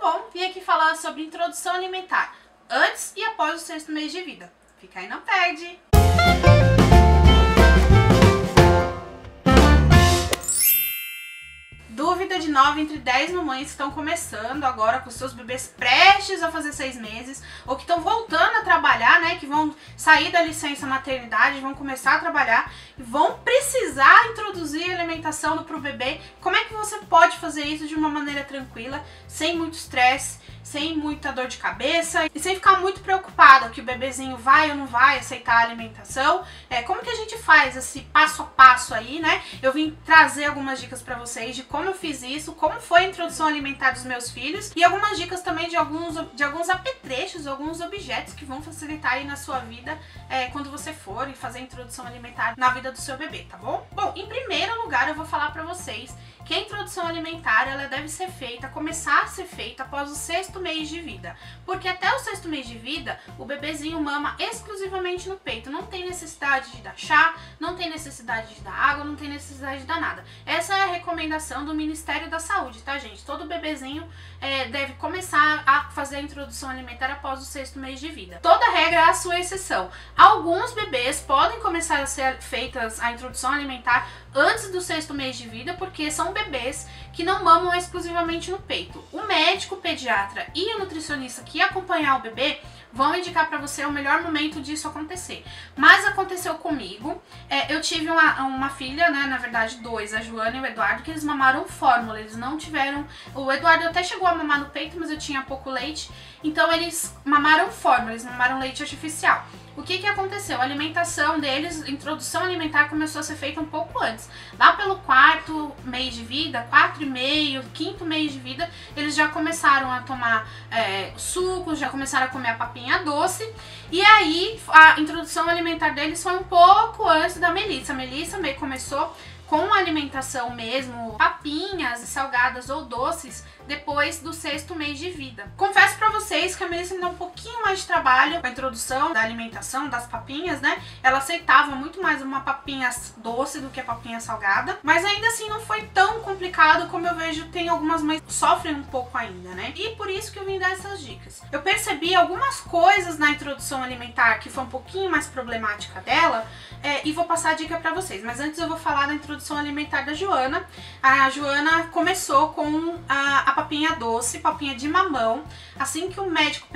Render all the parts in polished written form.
bom, vim aqui falar sobre introdução alimentar antes e após o 6º mês de vida. Fica aí, não perde! Dúvida de 9 entre 10 mamães que estão começando agora com seus bebês prestes a fazer 6 meses ou que estão voltando a trabalhar, né, que vão sair da licença maternidade, vão começar a trabalhar e vão precisar introduzir alimentação para o bebê. Como é que você pode fazer isso de uma maneira tranquila, sem muito estresse, sem muita dor de cabeça e sem ficar muito preocupada que o bebezinho vai ou não vai aceitar a alimentação? Como que a gente faz esse passo a passo aí, né? Eu vim trazer algumas dicas para vocês de como eu fiz isso, como foi a introdução alimentar dos meus filhos e algumas dicas também de alguns apetrechos, alguns objetos que vão facilitar aí na sua vida quando você for e fazer a introdução alimentar na vida do seu bebê, tá bom? Bom, em primeiro lugar eu vou falar para vocês que a introdução alimentar ela deve ser feita, começar a ser feita após o 6º mês de vida, porque até o 6º mês de vida o bebezinho mama exclusivamente no peito, não tem necessidade de dar chá, não tem necessidade de dar água, não tem necessidade de dar nada. Essa é a recomendação do Ministério da Saúde, tá, gente? Todo bebezinho deve começar a fazer a introdução alimentar após o 6º mês de vida. Toda regra é a sua exceção. Alguns bebês podem começar a ser feitas a introdução alimentar antes do 6º mês de vida, porque são bebês que não mamam exclusivamente no peito. O médico, o pediatra e o nutricionista que acompanhar o bebê vão indicar para você o melhor momento disso acontecer. Mas aconteceu comigo, eu tive uma filha, né, na verdade 2, a Joana e o Eduardo, que eles mamaram fórmula, eles não tiveram... O Eduardo até chegou a mamar no peito, mas eu tinha pouco leite, então eles mamaram fórmula, eles mamaram leite artificial. O que aconteceu? A alimentação deles, a introdução alimentar começou a ser feita um pouco antes. Lá pelo 4º mês de vida, 4,5, 5º mês de vida, eles já começaram a tomar suco, já começaram a comer a papinha doce. E aí, a introdução alimentar deles foi um pouco antes da Melissa. A Melissa começou com a alimentação mesmo, papinhas, salgadas ou doces, depois do 6º mês de vida. Confesso pra vocês que a Melissa me deu um pouquinho mais de trabalho com a introdução da alimentação, das papinhas, né? Ela aceitava muito mais uma papinha doce do que a papinha salgada, mas ainda assim não foi tão complicado como eu vejo tem algumas mães que sofrem um pouco ainda, né? E por isso que eu vim dar essas dicas. Eu percebi algumas coisas na introdução alimentar que foi um pouquinho mais problemática dela, e vou passar a dica pra vocês. Mas antes eu vou falar da introdução alimentar da Joana. A Joana começou com a papinha doce, papinha de mamão. Assim que o médico,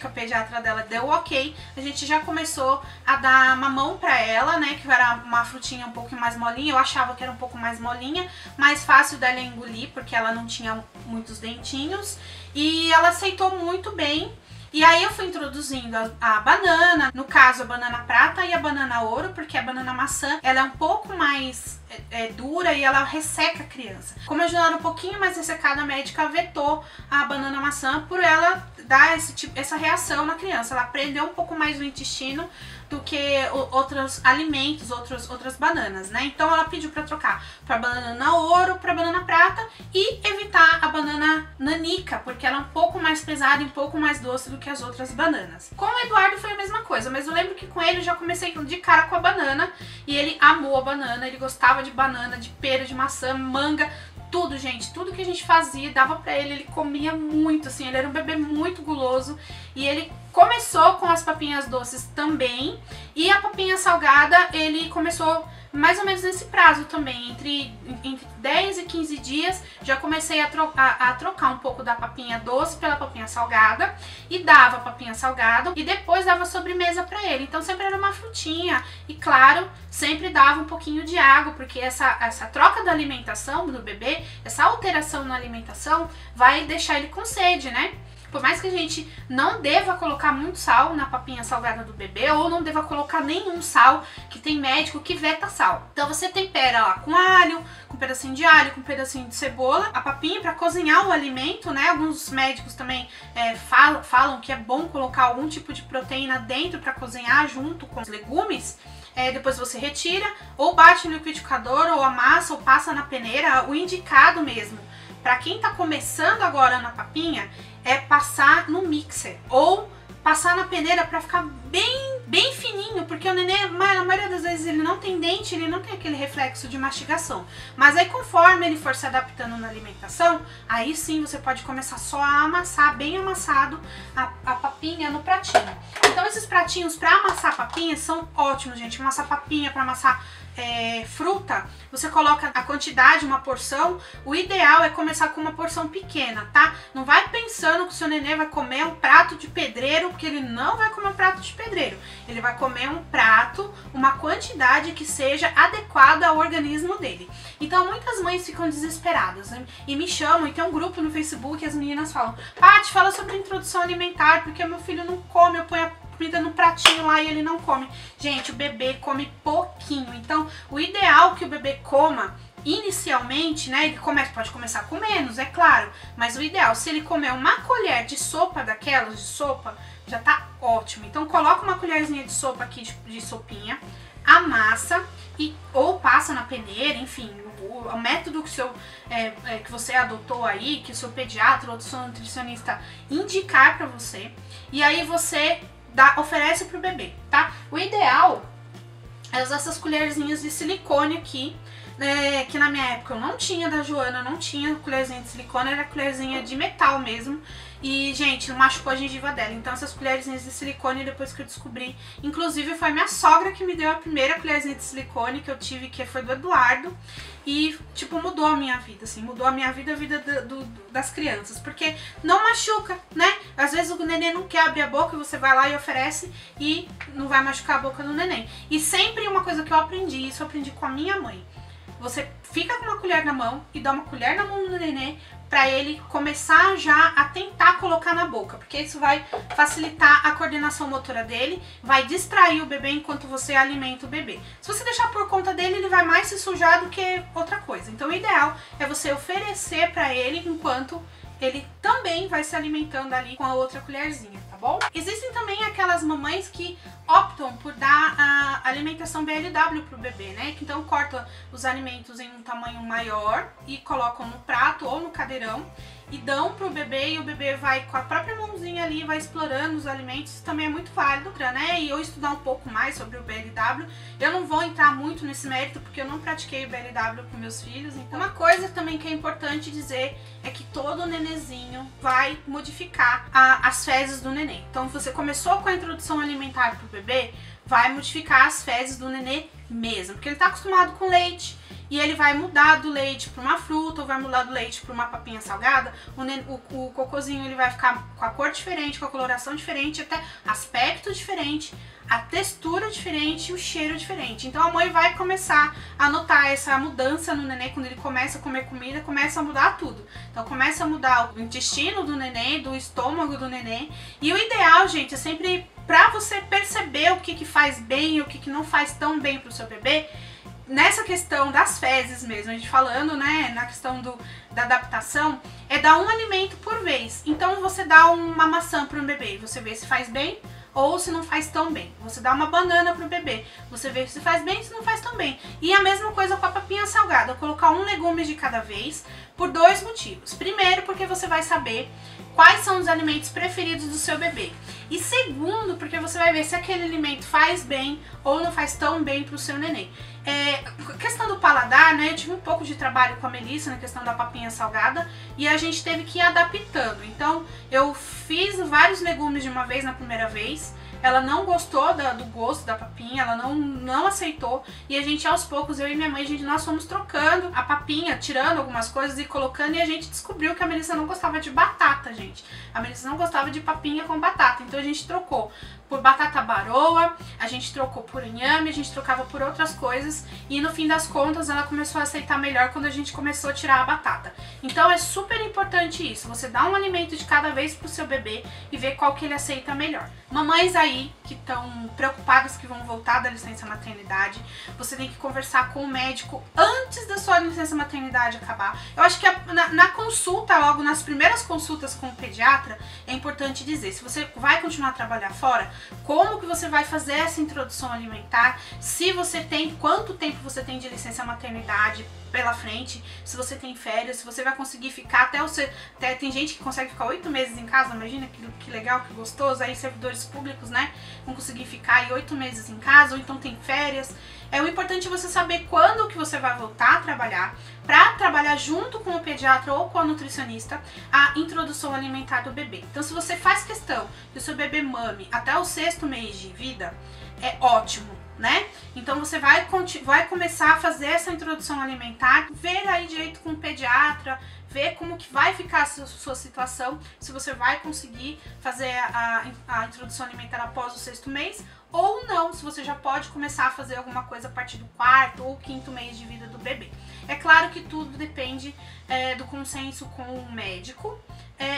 a pediatra dela deu o ok, a gente já começou a dar mamão pra ela, né, que era uma frutinha um pouco mais molinha. Eu achava que era um pouco mais molinha, mais fácil dela engolir, porque ela não tinha muitos dentinhos, e ela aceitou muito bem. E aí eu fui introduzindo a banana, no caso a banana prata e a banana ouro, porque a banana maçã ela é um pouco mais dura e ela resseca a criança. Como a Joana era um pouquinho mais ressecada, a médica vetou a banana maçã por ela dar essa reação na criança. Ela prendeu um pouco mais o intestino do que outros alimentos, outras bananas, né? Então ela pediu para trocar para banana ouro, para banana prata e evitar a banana nanica, porque ela é um pouco mais pesada e um pouco mais doce do que as outras bananas. Com o Eduardo foi a mesma coisa, mas eu lembro que com ele eu já comecei de cara com a banana e ele amou a banana, ele gostava de banana, de pera, de maçã, manga, tudo, gente, tudo que a gente fazia, dava pra ele, ele comia muito, assim, ele era um bebê muito guloso e ele começou com as papinhas doces também e a papinha salgada ele começou mais ou menos nesse prazo também, entre 10 e 15 dias, já comecei a trocar um pouco da papinha doce pela papinha salgada e dava a papinha salgada e depois dava sobremesa pra ele, então sempre era uma frutinha e claro, sempre dava um pouquinho de água, porque essa troca da alimentação do bebê, essa alteração na alimentação vai deixar ele com sede, né? Por mais que a gente não deva colocar muito sal na papinha salgada do bebê, ou não deva colocar nenhum sal, que tem médico que veta sal. Então você tempera lá com alho, com um pedacinho de alho, com um pedacinho de cebola, a papinha para cozinhar o alimento, né? Alguns médicos também falam que é bom colocar algum tipo de proteína dentro para cozinhar junto com os legumes. Depois você retira, ou bate no liquidificador, ou amassa, ou passa na peneira, o indicado mesmo. Para quem tá começando agora na papinha, é passar no mixer ou passar na peneira para ficar bem bem fininho, porque o neném, na maioria das vezes, ele não tem dente, ele não tem aquele reflexo de mastigação. Mas aí conforme ele for se adaptando na alimentação, aí sim você pode começar só a amassar, bem amassado, a papinha no pratinho. Então esses pratinhos para amassar papinha são ótimos, gente. Amassar papinha, para amassar fruta, você coloca a quantidade, uma porção. O ideal é começar com uma porção pequena, tá? Não vai pensando que o seu neném vai comer um prato de pedreiro, porque ele não vai comer um prato de pedreiro. Ele vai comer um prato, uma quantidade que seja adequada ao organismo dele. Então muitas mães ficam desesperadas, né? E me chamam, e tem um grupo no Facebook e as meninas falam: Paty, fala sobre introdução alimentar, porque meu filho não come, eu ponho a comida no pratinho lá e ele não come. Gente, o bebê come pouquinho, então o ideal que o bebê coma inicialmente, né, ele pode começar com menos, é claro, mas o ideal, se ele comer uma colher de sopa daquelas, de sopa, já tá ótimo. Então coloca uma colherzinha de sopa aqui, de sopinha, amassa ou passa na peneira, enfim, o método que você adotou aí, que o seu pediatra ou o seu nutricionista indicar pra você, e aí você oferece pro bebê, tá? O ideal é usar essas colherzinhas de silicone aqui, né, que na minha época eu não tinha, da Joana não tinha colherzinha de silicone, era colherzinha de metal mesmo. E, gente, machucou a gengiva dela. Então essas colherzinhas de silicone, depois que eu descobri, inclusive foi minha sogra que me deu a primeira colherzinha de silicone que eu tive, que foi do Eduardo. E, tipo, mudou a minha vida, assim, mudou a minha vida, a vida das crianças. Porque não machuca, né? Às vezes o neném não quer abrir a boca e você vai lá e oferece e não vai machucar a boca do neném. E sempre uma coisa que eu aprendi, isso eu aprendi com a minha mãe. Você fica com uma colher na mão e dá uma colher na mão do neném para ele começar já a tentar colocar na boca, porque isso vai facilitar a coordenação motora dele, vai distrair o bebê enquanto você alimenta o bebê. Se você deixar por conta dele, ele vai mais se sujar do que outra coisa. Então o ideal é você oferecer para ele enquanto ele também vai se alimentando ali com a outra colherzinha, tá bom? Existem também aquelas mamães que optam por dar a alimentação BLW pro bebê, né? Que então cortam os alimentos em um tamanho maior e colocam no prato ou no cadeirão e dão pro bebê, e o bebê vai com a própria mãozinha ali, vai explorando os alimentos. Isso também é muito válido, né? E eu estudar um pouco mais sobre o BLW. Eu não vou entrar muito nesse mérito, porque eu não pratiquei o BLW com meus filhos. Então, uma coisa também que é importante dizer é que todo nenenzinho vai modificar as fezes do neném. Então, você começou com a introdução alimentar pro bebê, vai modificar as fezes do nenê mesmo, porque ele tá acostumado com leite. E ele vai mudar do leite para uma fruta, ou vai mudar do leite para uma papinha salgada. O cocôzinho ele vai ficar com a cor diferente, com a coloração diferente, até aspecto diferente, a textura diferente e o cheiro diferente. Então a mãe vai começar a notar essa mudança no neném quando ele começa a comer comida, começa a mudar tudo. Então começa a mudar o intestino do neném, do estômago do neném. E o ideal, gente, é sempre para você perceber o que faz bem e o que não faz tão bem para o seu bebê. Nessa questão das fezes mesmo, a gente falando, né, na questão da adaptação, é dar um alimento por vez. Então você dá uma maçã para um bebê, você vê se faz bem ou se não faz tão bem. Você dá uma banana para o bebê, você vê se faz bem ou se não faz tão bem. E a mesma coisa com a papinha salgada, colocar um legume de cada vez, por dois motivos. Primeiro, porque você vai saber quais são os alimentos preferidos do seu bebê. E segundo, porque você vai ver se aquele alimento faz bem ou não faz tão bem para o seu neném. Questão do paladar, né? Eu tive um pouco de trabalho com a Melissa na questão da papinha salgada e a gente teve que ir adaptando. Então eu fiz vários legumes de uma vez na primeira vez. Ela não gostou do gosto da papinha, ela não aceitou. E a gente, aos poucos, eu e minha mãe, nós fomos trocando a papinha, tirando algumas coisas e colocando. E a gente descobriu que a Melissa não gostava de batata, gente. A Melissa não gostava de papinha com batata. Então a gente trocou por batata baroa, a gente trocou por inhame, a gente trocava por outras coisas. E no fim das contas, ela começou a aceitar melhor quando a gente começou a tirar a batata. Então é super importante isso. Você dá um alimento de cada vez pro seu bebê e ver qual que ele aceita melhor. Mamães aí que estão preocupadas que vão voltar da licença maternidade, você tem que conversar com o médico antes da sua licença maternidade acabar. Eu acho que na consulta, logo nas primeiras consultas com o pediatra, é importante dizer, se você vai continuar a trabalhar fora, como que você vai fazer essa introdução alimentar, se você tem, quanto tempo você tem de licença maternidade, pela frente, se você tem férias, se você vai conseguir ficar até tem gente que consegue ficar 8 meses em casa, imagina que legal, que gostoso, aí servidores públicos, né, vão conseguir ficar aí 8 meses em casa, ou então tem férias. O importante é você saber quando que você vai voltar a trabalhar, para trabalhar junto com o pediatra ou com a nutricionista a introdução alimentar do bebê. Então, se você faz questão que o seu bebê mame até o 6º mês de vida, é ótimo, né? Então você vai começar a fazer essa introdução alimentar, ver aí direito com o pediatra, ver como que vai ficar a sua situação, se você vai conseguir fazer a introdução alimentar após o 6º mês, ou não, se você já pode começar a fazer alguma coisa a partir do 4º ou 5º mês de vida do bebê. É claro que tudo depende do consenso com o médico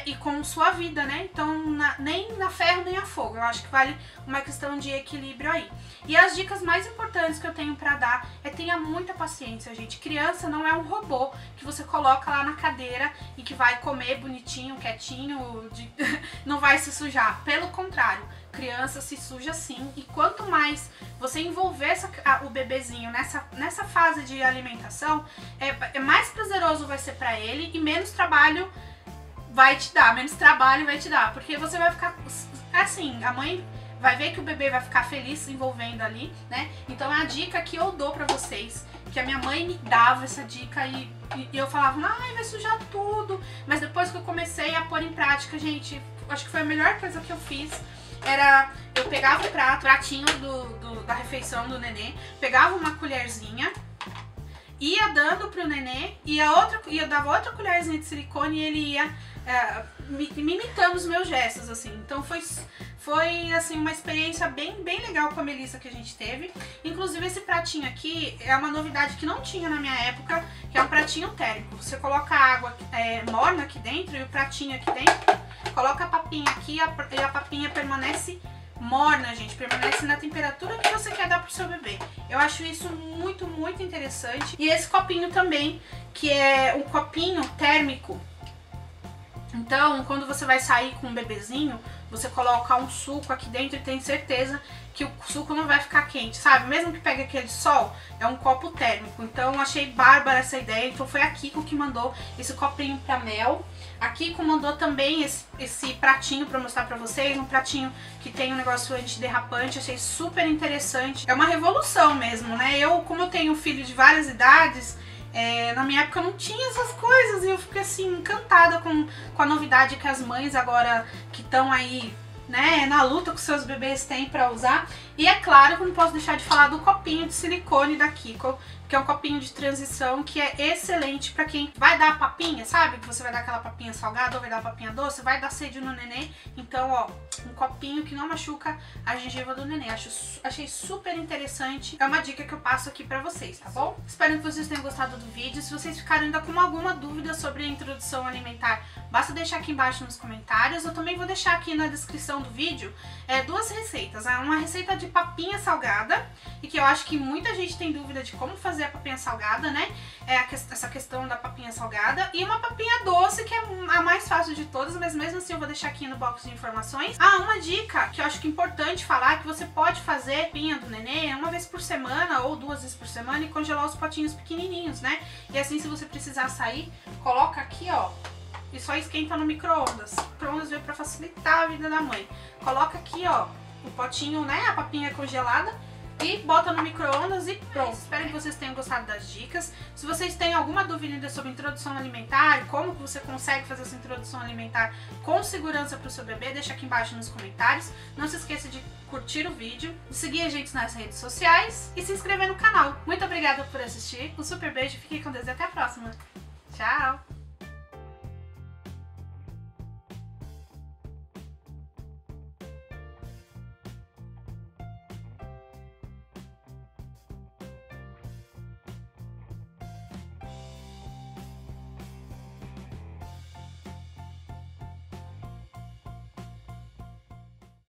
e com sua vida, né? Então, nem na ferro nem a fogo. Eu acho que vale uma questão de equilíbrio aí. E as dicas mais importantes que eu tenho pra dar tenha muita paciência, gente. Criança não é um robô que você coloca lá na cadeira e que vai comer bonitinho, quietinho, não vai se sujar. Pelo contrário, criança se suja sim, e quanto mais você envolver o bebezinho nessa fase de alimentação, mais prazeroso vai ser pra ele e menos trabalho vai te dar, porque você vai ficar assim, a mãe vai ver que o bebê vai ficar feliz se envolvendo ali, né? Então a dica que eu dou pra vocês, que a minha mãe me dava essa dica e eu falava, ai, vai sujar tudo, mas depois que eu comecei a pôr em prática, gente, acho que foi a melhor coisa que eu fiz. Eu pegava o pratinho da refeição do nenê, pegava uma colherzinha, ia dando pro nenê e eu dava outra colherzinha de silicone e ele ia me imitando os meus gestos, assim. Então foi assim, uma experiência bem legal com a Melissa que a gente teve. Inclusive esse pratinho aqui é uma novidade que não tinha na minha época, que é um pratinho térmico. Você coloca a água morna aqui dentro e o pratinho aqui dentro, coloca a papinha aqui e a papinha permanece morna, gente, permanece na temperatura que você quer dar pro seu bebê. Eu acho isso muito interessante. E esse copinho também, que é um copinho térmico. Então, quando você vai sair com um bebezinho, você coloca um suco aqui dentro e tem certeza que o suco não vai ficar quente, sabe? Mesmo que pegue aquele sol, é um copo térmico. Então, eu achei bárbara essa ideia. Então, foi a Kiko que mandou esse copinho pra Mel. A Kiko mandou também esse pratinho pra mostrar pra vocês, um pratinho que tem um negócio antiderrapante, achei super interessante. É uma revolução mesmo, né? Como eu tenho filho de várias idades, na minha época eu não tinha essas coisas e eu fiquei assim encantada com a novidade que as mães agora que estão aí, né, na luta que seus bebês têm pra usar. E é claro que eu não posso deixar de falar do copinho de silicone da Kiko, que é um copinho de transição que é excelente pra quem vai dar a papinha, sabe? Que você vai dar aquela papinha salgada ou vai dar a papinha doce, vai dar sede no nenê. Então, ó, um copinho que não machuca a gengiva do nenê. Achei super interessante. É uma dica que eu passo aqui pra vocês, tá bom? Espero que vocês tenham gostado do vídeo. Se vocês ficaram ainda com alguma dúvida sobre a introdução alimentar, basta deixar aqui embaixo nos comentários. Eu também vou deixar aqui na descrição do vídeo 2 receitas. Uma receita de papinha salgada, e que eu acho que muita gente tem dúvida de como fazer a papinha salgada, né? Essa questão da papinha salgada. E uma papinha doce, que é a mais fácil de todas, mas mesmo assim eu vou deixar aqui no box de informações. Uma dica que eu acho que é importante falar, que você pode fazer papinha do nenê 1 vez por semana ou 2 vezes por semana e congelar os potinhos pequenininhos, né? E assim, se você precisar sair, coloca aqui, ó, e só esquenta no micro-ondas. O micro-ondas veio pra facilitar a vida da mãe. Coloca aqui, ó, o potinho, né, a papinha congelada, e bota no micro-ondas e pronto. Espero que vocês tenham gostado das dicas. Se vocês têm alguma dúvida sobre introdução alimentar, como que você consegue fazer essa introdução alimentar com segurança para o seu bebê, deixa aqui embaixo nos comentários. Não se esqueça de curtir o vídeo, de seguir a gente nas redes sociais e se inscrever no canal. Muito obrigada por assistir, um super beijo, fiquem com Deus e até a próxima. Tchau!